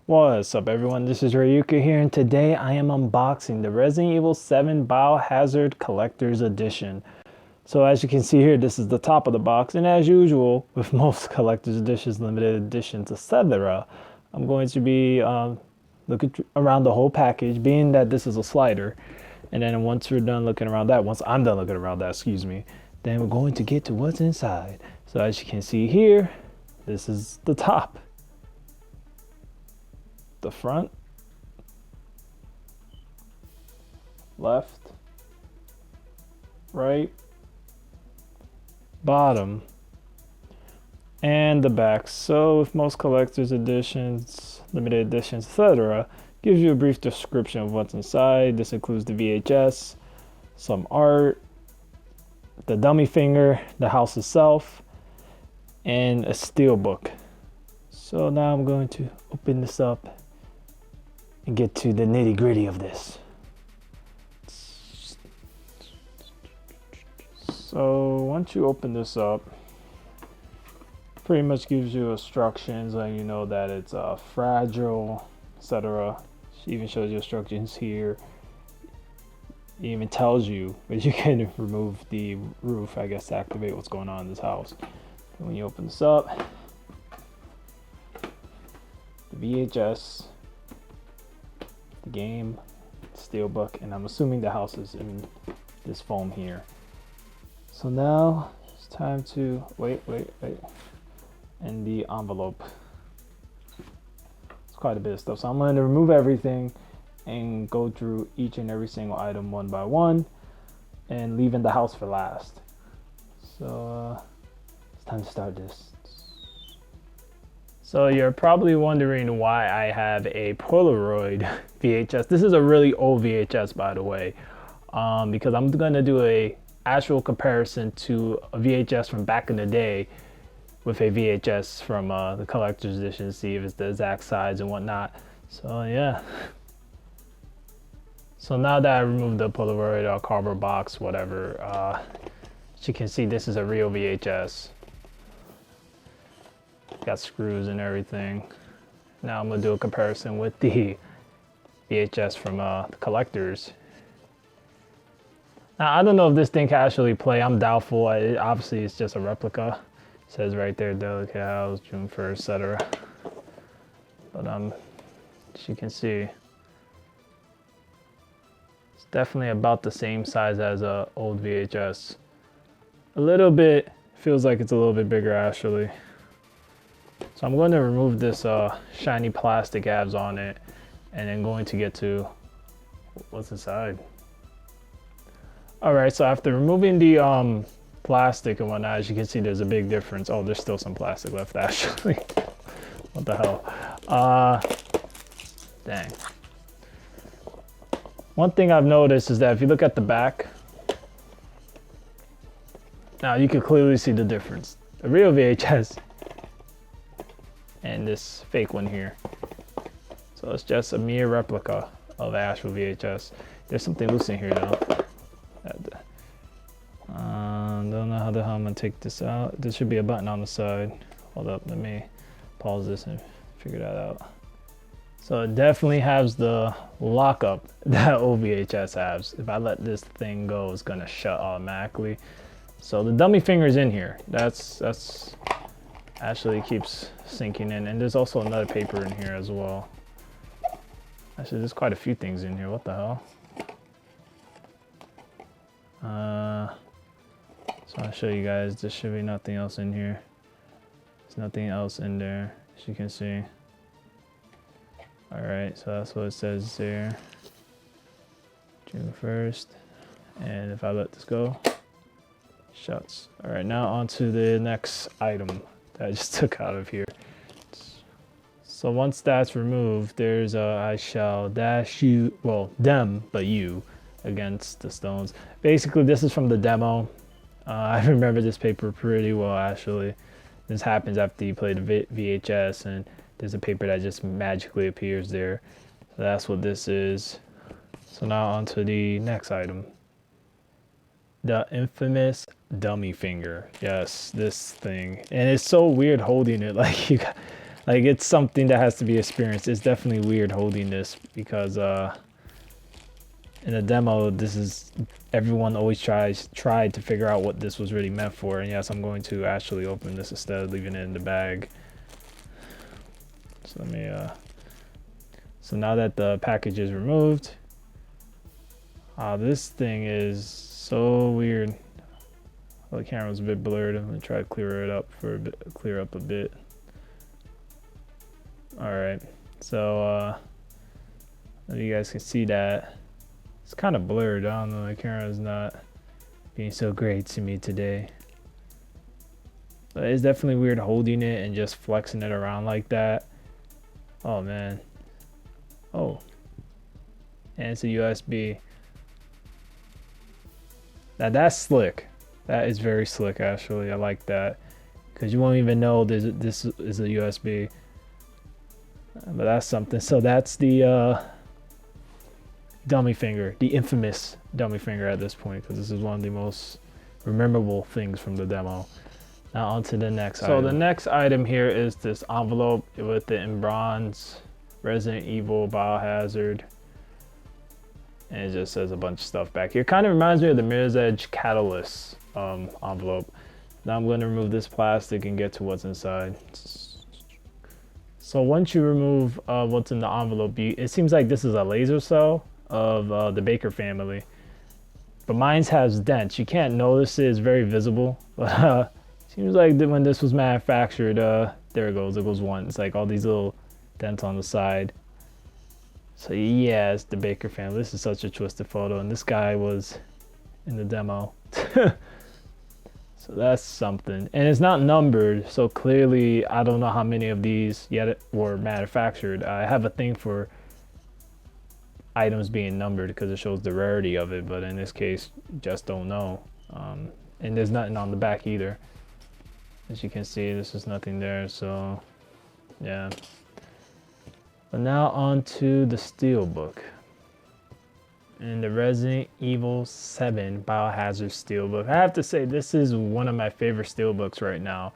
What's up everyone, this is Rayuka here, and today I am unboxing the Resident Evil 7 Biohazard Collector's Edition. So as you can see here, this is the top of the box, and as usual, with most collector's editions, limited editions, etc., I'm going to be looking around the whole package, being that this is a slider. And then once I'm done looking around that, then we're going to get to what's inside. So as you can see here, this is the top. The front, left, right, bottom, and the back. So with most collector's editions, limited editions, etc., gives you a brief description of what's inside. This includes the VHS, some art, the dummy finger, the house itself, and a steelbook. So now I'm going to open this up and get to the nitty-gritty of this. So once you open this up, pretty much gives you instructions, letting you know that it's fragile, etc. She even shows you instructions here. It even tells you that you can remove the roof, I guess, to activate what's going on in this house. And when you open this up, the VHS, the game, steelbook, and I'm assuming the house is in this foam here. So now it's time to wait, and the envelope. It's quite a bit of stuff, so I'm going to remove everything and go through each and every single item one by one, and leaving the house for last. So it's time to start this. So you're probably wondering why I have a Polaroid VHS. This is a really old VHS, by the way, because I'm gonna do a actual comparison to a VHS from back in the day with a VHS from the collector's edition, see if it's the exact size and whatnot. So yeah. So now that I removed the Polaroid or cardboard box, whatever, as you can see, this is a real VHS. Got screws and everything. Now I'm gonna do a comparison with the VHS from the collectors. Now I don't know if this thing can actually play. I'm doubtful. Obviously it's just a replica. It says right there, delicate house, June 1st, etc. But as you can see, it's definitely about the same size as a old VHS. A little bit, feels like it's a little bit bigger actually. So I'm going to remove this shiny plastic abs on it, and then going to get to what's inside. Alright, so after removing the plastic and whatnot, as you can see, there's a big difference. Oh, there's still some plastic left actually. What the hell? Dang. One thing I've noticed is that if you look at the back, now you can clearly see the difference. The real VHS and this fake one here. So it's just a mere replica of the actual VHS. There's something loose in here though. Don't know how the hell I'm gonna take this out. There should be a button on the side. Hold up, let me pause this and figure that out. So it definitely has the lockup that old VHS has. If I let this thing go, it's gonna shut automatically. So the dummy finger's in here. That's actually keeps sinking in, and there's also another paper in here as well. Actually, there's quite a few things in here. What the hell? So I'll show you guys. There should be nothing else in here. There's nothing else in there, as you can see. All right, so that's what it says there. June 1st, and if I let this go, shuts. All right, now on to the next item that I just took out of here. So once that's removed, there's I shall dash you, well, them, but you, against the stones. Basically, this is from the demo. I remember this paper pretty well, actually. This happens after you play the VHS, and there's a paper that just magically appears there. So that's what this is. So now on to the next item. The infamous dummy finger. Yes, this thing. And it's so weird holding it. Like, Like, it's something that has to be experienced. It's definitely weird holding this because in a demo, everyone always tried to figure out what this was really meant for. And yes, I'm going to actually open this instead of leaving it in the bag. So let me so now that the package is removed, this thing is so weird. The camera's a bit blurred. I'm gonna try to clear it up clear up a bit. All right, so you guys can see that it's kind of blurred. I don't know, the camera's not being so great to me today, but it's definitely weird holding it and just flexing it around like that. Oh man. Oh, and it's a USB. Now that's slick. That is very slick, actually. I like that, because you won't even know this is a USB. But that's something. So that's the dummy finger, the infamous dummy finger at this point, because this is one of the most memorable things from the demo. Now on to the next item. So the next item here is this envelope with it in bronze, Resident Evil, Biohazard, and it just says a bunch of stuff back here. Kind of reminds me of the Mirror's Edge Catalyst envelope. Now I'm going to remove this plastic and get to what's inside. So once you remove what's in the envelope, it seems like this is a laser cell of the Baker family, but mine's has dents. You can't notice it, it's very visible, but seems like when this was manufactured, there it goes one. It's like all these little dents on the side. So yeah, it's the Baker family. This is such a twisted photo, and this guy was in the demo. So that's something, and it's not numbered, so clearly I don't know how many of these yet were manufactured. I have a thing for items being numbered because it shows the rarity of it, but in this case just don't know. And there's nothing on the back either. As you can see, this is nothing there, so yeah. But now on to the Steelbook. And the Resident Evil 7 Biohazard Steelbook. I have to say, this is one of my favorite Steelbooks right now.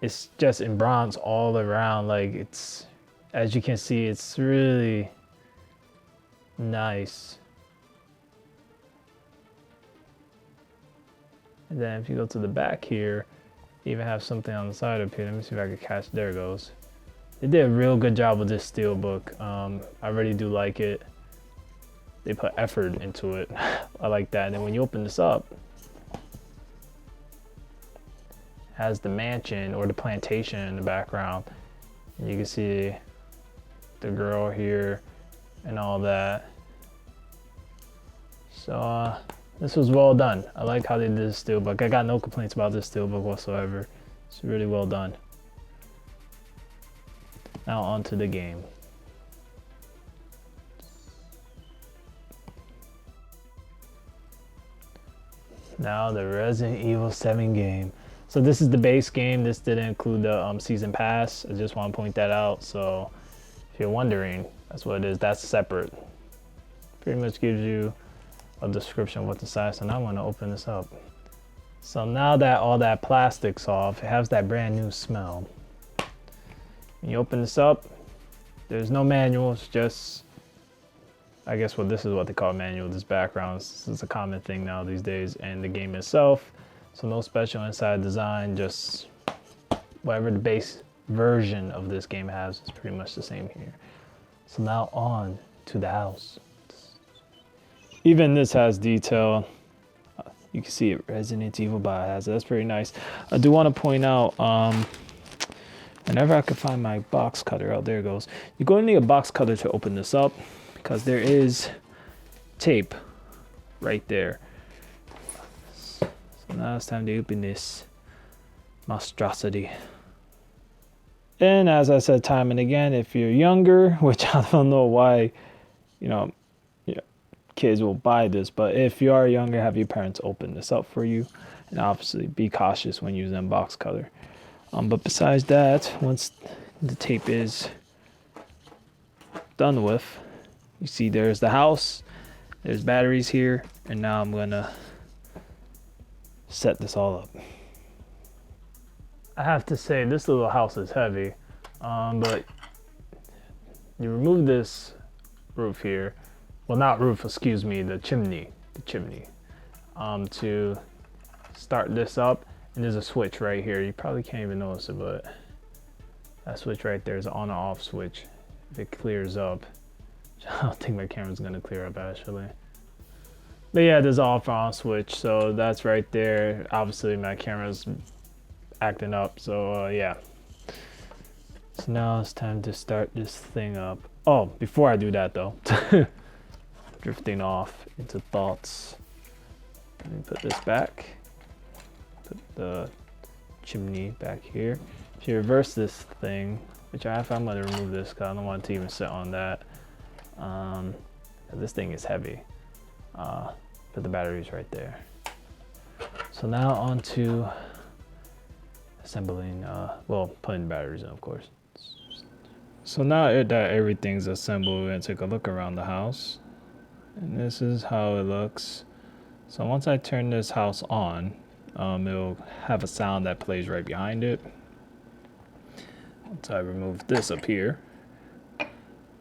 It's just in bronze all around. Like, it's, as you can see, it's really nice. And then if you go to the back here, you even have something on the side up here. Let me see if I can catch. There it goes. They did a real good job with this Steelbook. I really do like it. They put effort into it. I like that. And then when you open this up, it has the mansion or the plantation in the background. And you can see the girl here and all that. So this was well done. I like how they did this Steelbook. I got no complaints about this Steelbook whatsoever. It's really well done. Now on to the game. Now the Resident Evil 7 game. So this is the base game. This didn't include the season pass. I just want to point that out. So if you're wondering, that's what it is. That's separate. Pretty much gives you a description of what's inside. So now I'm going to open this up. So now that all that plastic's off, it has that brand new smell. When you open this up, there's no manual. It's just, I guess this is what they call a manual, this background. This is a common thing now these days. And the game itself, so no special inside design, just whatever the base version of this game has is pretty much the same here. So now on to the house. Even this has detail. You can see it, Resident Evil Biohazard. That's pretty nice. I do want to point out, whenever I could find my box cutter, oh, there it goes. You're going to need a box cutter to open this up, because there is tape right there. So now it's time to open this monstrosity. And as I said time and again, if you're younger, which I don't know why, kids will buy this, but if you are younger, have your parents open this up for you, and obviously be cautious when using a box cutter. But besides that, once the tape is done with, you see there's the house, there's batteries here, and now I'm gonna set this all up. I have to say this little house is heavy, but you remove this roof here, well not roof, excuse me, the chimney, to start this up, and there's a switch right here. You probably can't even notice it, but that switch right there is an on and off switch. If it clears up, I don't think my camera's gonna clear up actually. But yeah, there's an off and on switch, so that's right there. Obviously my camera's acting up, so yeah. So now it's time to start this thing up. Oh, before I do that though, drifting off into thoughts. Let me put this back. Put the chimney back here. If you reverse this thing, which I'm gonna remove this because I don't want it to even sit on that. This thing is heavy. Put the batteries right there. So now on to assembling, well, putting batteries in, of course. So now that everything's assembled, we're gonna take a look around the house. And this is how it looks. So once I turn this house on, it'll have a sound that plays right behind it. Once I remove this up here,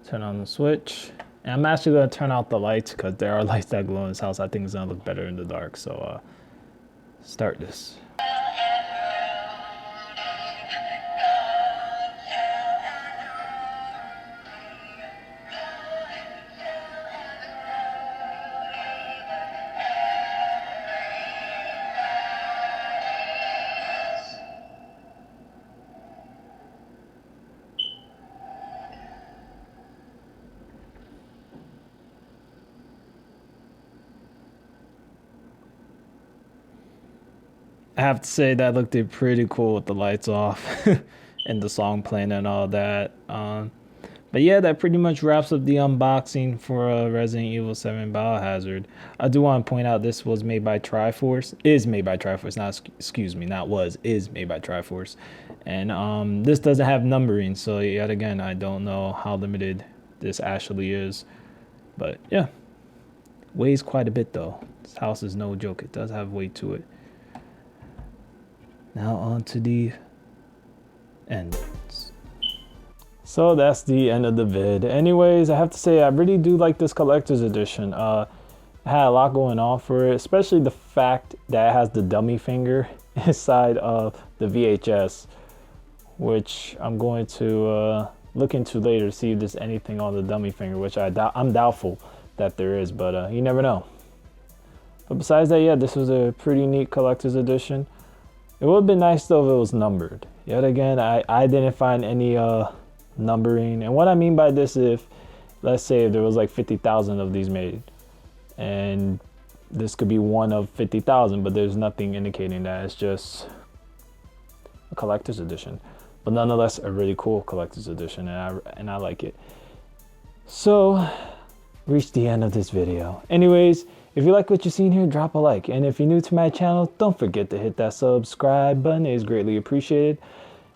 turn on the switch. And I'm actually gonna turn out the lights because there are lights that glow in this house. I think it's gonna look better in the dark. So start this. I have to say that looked pretty cool with the lights off and the song playing and all that. But yeah, that pretty much wraps up the unboxing for Resident Evil 7 Biohazard. I do want to point out this was made by Triforce. Is made by Triforce, not, excuse me, not was, is made by Triforce. And this doesn't have numbering, so yet again, I don't know how limited this actually is. But yeah, weighs quite a bit though. This house is no joke. It does have weight to it. Now on to the end. So that's the end of the vid. Anyways, I have to say I really do like this collector's edition. It had a lot going on for it, especially the fact that it has the dummy finger inside of the VHS, which I'm going to look into later to see if there's anything on the dummy finger, which I'm doubtful that there is, but you never know. But besides that, yeah, this was a pretty neat collector's edition. It would have been nice though if it was numbered. Yet again, I didn't find any numbering. And what I mean by this, if let's say if there was like 50,000 of these made, and this could be one of 50,000, but there's nothing indicating that. It's just a collector's edition. But nonetheless, a really cool collector's edition, and I like it. So, reached the end of this video. Anyways, if you like what you've seen here, drop a like. And if you're new to my channel, don't forget to hit that subscribe button. It is greatly appreciated.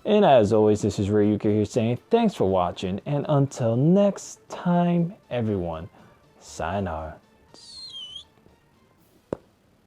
And as always, this is Rayuka here saying thanks for watching. And until next time, everyone, sayonara.